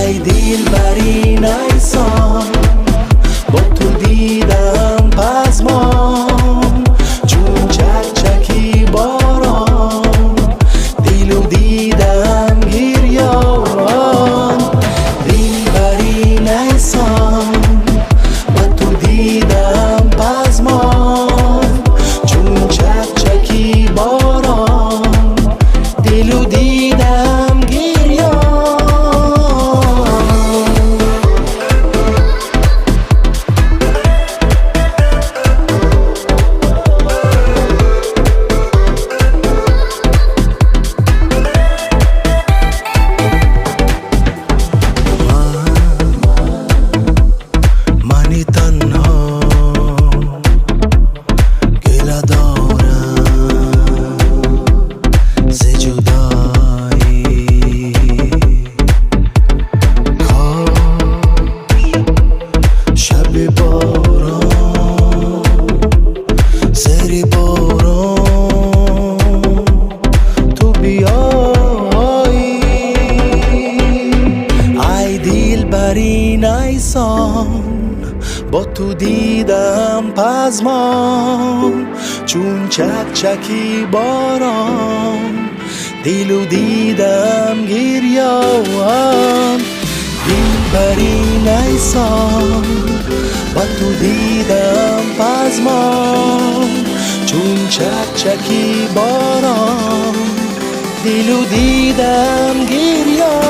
ای دل بری نیسان با تو دیدم پزمان چون چکچکی باران دلو دیدم گریان دل بری نیسان با تو دیدم پزمان چون چکچکی باران دلو دیدم با تو دیدم پزمان چون چکچکی باران دلو دیدم گریان دل بری نیسان با تو دیدم پزمان چون چکچکی باران دلو دیدم گریان